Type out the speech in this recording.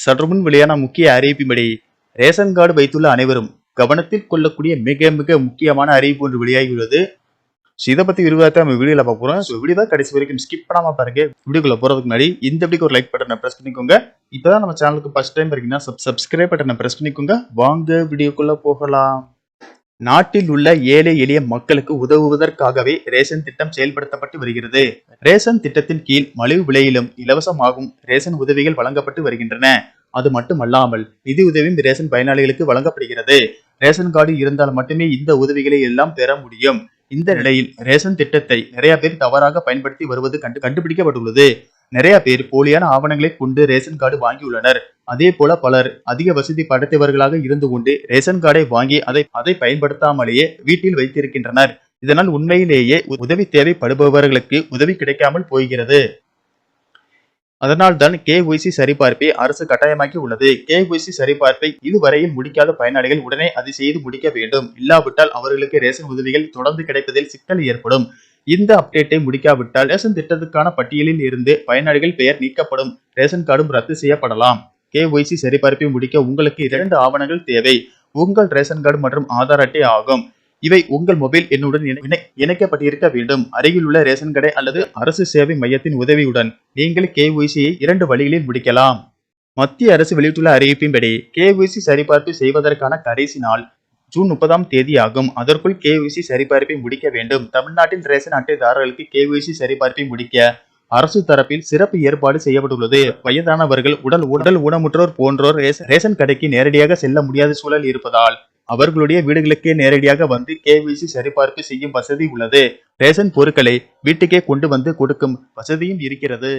சற்றுமுன் வெளியான முக்கிய அறிவிப்பின்படி ரேஷன் கார்டு வைத்துள்ள அனைவரும் கவனத்தில் கொள்ளக்கூடிய மிக மிக முக்கியமான அறிவிப்பு ஒன்று வெளியாகியுள்ளது. இதை பத்தி விரிவாக நம்ம வீடியோல பார்க்க போறோம். வீடியோ கடைசி வரைக்கும் ஸ்கிப் பண்ணாம பாருங்க. வீடியோக்குள்ள போறதுக்கு முன்னாடி இந்த வீடியோக்கு ஒரு லைக் பட்டனை பிரஸ் பண்ணிக்கோங்க. இப்பதான் நம்ம சேனலுக்கு ஃபர்ஸ்ட் டைம் இருக்கீங்கன்னா சப்ஸ்கிரைப் பட்டனை பிரஸ் பண்ணிக்கோங்க. வாங்க வீடியோக்குள்ள போகலாம். நாட்டில் உள்ள ஏழை எளிய மக்களுக்கு உதவுவதற்காகவே ரேஷன் திட்டம் செயல்படுத்தப்பட்டு வருகிறது. ரேஷன் திட்டத்தின் கீழ் மலிவு விலையிலும் இலவசமாகவும் ரேஷன் உதவிகள் வழங்கப்பட்டு வருகின்றன. அது மட்டுமல்லாமல் நிதி உதவியும் ரேஷன் பயனாளிகளுக்கு வழங்கப்படுகிறது. ரேஷன் கார்டு இருந்தால் மட்டுமே இந்த உதவிகளை எல்லாம் பெற முடியும். இந்த நிலையில் ரேஷன் திட்டத்தை நிறைய பேர் தவறாக பயன்படுத்தி வருவது கண்டுபிடிக்கப்பட்டுள்ளது. நிறைய பேர் போலியான ஆவணங்களை கொண்டு ரேஷன் கார்டு வாங்கியுள்ளனர். அதே போல பலர் அதிக வசதி படைத்தவர்களாக இருந்து கொண்டு ரேஷன் கார்டை வாங்கி அதை பயன்படுத்தாமலேயே வீட்டில் வைத்திருக்கின்றனர். இதனால் உண்மையிலேயே உதவி தேவைப்படுபவர்களுக்கு உதவி கிடைக்காமல் போகிறது. அதனால்தான் KYC சரிபார்ப்பை அரசு கட்டாயமாக்கி உள்ளது. KYC சரிபார்ப்பை இதுவரையில் முடிக்காத பயனாளிகள் உடனே அதை செய்து முடிக்க வேண்டும். இல்லாவிட்டால் அவர்களுக்கு ரேஷன் உதவிகள் தொடர்ந்து கிடைப்பதில் சிக்கல் ஏற்படும். இந்த அப்டேட்டை முடிக்காவிட்டால் ரேஷன் திட்டத்துக்கான பட்டியலில் இருந்து பயனாளிகள் பெயர் நீக்கப்படும். ரேஷன் கார்டும் ரத்து செய்யப்படலாம். KYC சரிபார்ப்பை முடிக்க உங்களுக்கு 2 ஆவணங்கள் தேவை. உங்கள் ரேஷன் கார்டு மற்றும் ஆதார் அட்டை ஆகும். இவை உங்கள் மொபைல் எண்ணுடன் இணைக்கப்பட்டிருக்க வேண்டும். அருகில் உள்ள ரேஷன் கடை அல்லது அரசு சேவை மையத்தின் உதவியுடன் நீங்கள் KYCயை 2 வழிகளில் முடிக்கலாம். மத்திய அரசு வெளியிட்டுள்ள அறிவிப்பின்படி KYC சரிபார்ப்பு செய்வதற்கான கடைசி நாள் ஜூன் 30ஆம் தேதி ஆகும். அதற்குள் KYC சரிபார்ப்பை முடிக்க வேண்டும். தமிழ்நாட்டில் ரேஷன் அட்டைதாரர்களுக்கு KYC சரிபார்ப்பை முடிக்க அரசு தரப்பில் சிறப்பு ஏற்பாடு செய்யப்பட்டுள்ளது. வயதானவர்கள், உடல் ஊனமுற்றோர் போன்றோர் ரேஷன் கடைக்கு நேரடியாக செல்ல முடியாத சூழல் இருப்பதால் அவர்களுடைய வீடுகளுக்கே நேரடியாக வந்து KYC சரிபார்ப்பு செய்யும் வசதி உள்ளது. ரேஷன் பொருட்களை வீட்டுக்கே கொண்டு வந்து கொடுக்கும் வசதியும் இருக்கிறது.